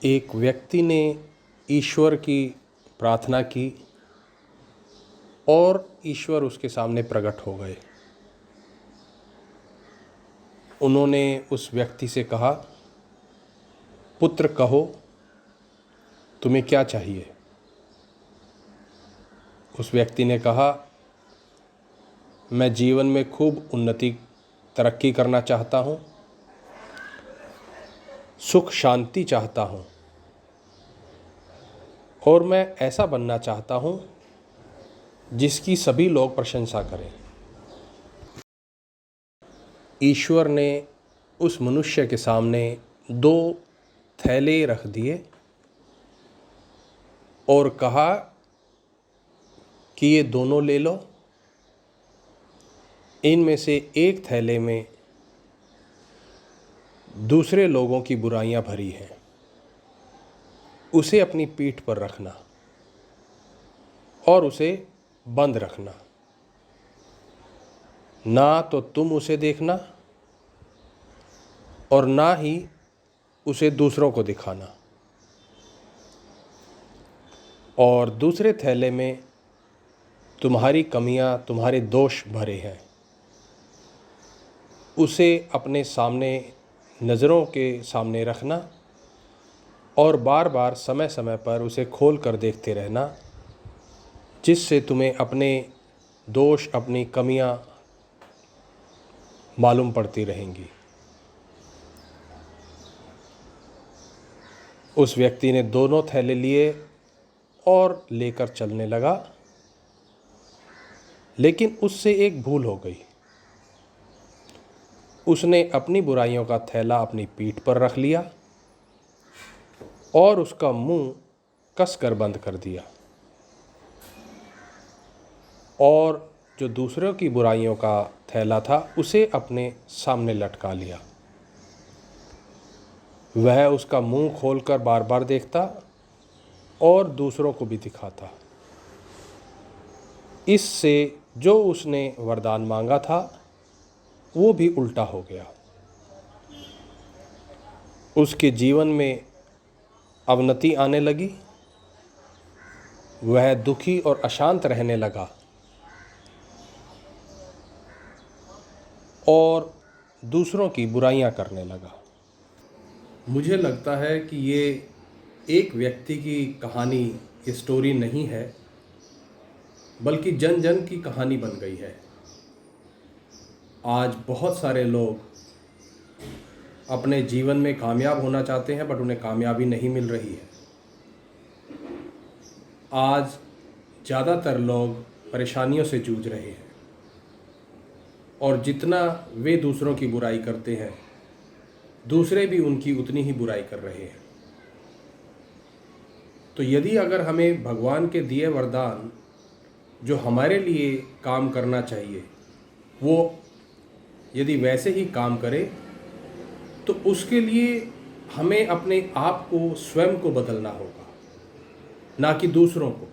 एक व्यक्ति ने ईश्वर की प्रार्थना की और ईश्वर उसके सामने प्रकट हो गए। उन्होंने उस व्यक्ति से कहा, पुत्र कहो तुम्हें क्या चाहिए। उस व्यक्ति ने कहा, मैं जीवन में खूब उन्नति तरक्की करना चाहता हूँ, सुख शांति चाहता हूँ और मैं ऐसा बनना चाहता हूँ जिसकी सभी लोग प्रशंसा करें। ईश्वर ने उस मनुष्य के सामने 2 थैले रख दिए और कहा कि ये दोनों ले लो। इनमें से एक थैले में दूसरे लोगों की बुराइयां भरी हैं, उसे अपनी पीठ पर रखना और उसे बंद रखना। ना तो तुम उसे देखना और ना ही उसे दूसरों को दिखाना। और दूसरे थैले में तुम्हारी कमियां, तुम्हारे दोष भरे हैं, उसे अपने सामने नज़रों के सामने रखना और बार बार समय समय पर उसे खोल कर देखते रहना, जिससे तुम्हें अपने दोष, अपनी कमियां मालूम पड़ती रहेंगी। उस व्यक्ति ने दोनों थैले लिए और लेकर चलने लगा, लेकिन उससे एक भूल हो गई। उसने अपनी बुराइयों का थैला अपनी पीठ पर रख लिया और उसका मुंह कसकर बंद कर दिया और जो दूसरों की बुराइयों का थैला था उसे अपने सामने लटका लिया। वह उसका मुंह खोलकर बार बार देखता और दूसरों को भी दिखाता। इससे जो उसने वरदान मांगा था वो भी उल्टा हो गया। उसके जीवन में अवनति आने लगी, वह दुखी और अशांत रहने लगा और दूसरों की बुराइयां करने लगा। मुझे लगता है कि ये एक व्यक्ति की कहानी, ये स्टोरी नहीं है, बल्कि जन जन की कहानी बन गई है। आज बहुत सारे लोग अपने जीवन में कामयाब होना चाहते हैं, बट उन्हें कामयाबी नहीं मिल रही है। आज ज़्यादातर लोग परेशानियों से जूझ रहे हैं और जितना वे दूसरों की बुराई करते हैं, दूसरे भी उनकी उतनी ही बुराई कर रहे हैं। तो यदि अगर हमें भगवान के दिए वरदान जो हमारे लिए काम करना चाहिए, वो यदि वैसे ही काम करे, तो उसके लिए हमें अपने आप को, स्वयं को बदलना होगा, ना कि दूसरों को।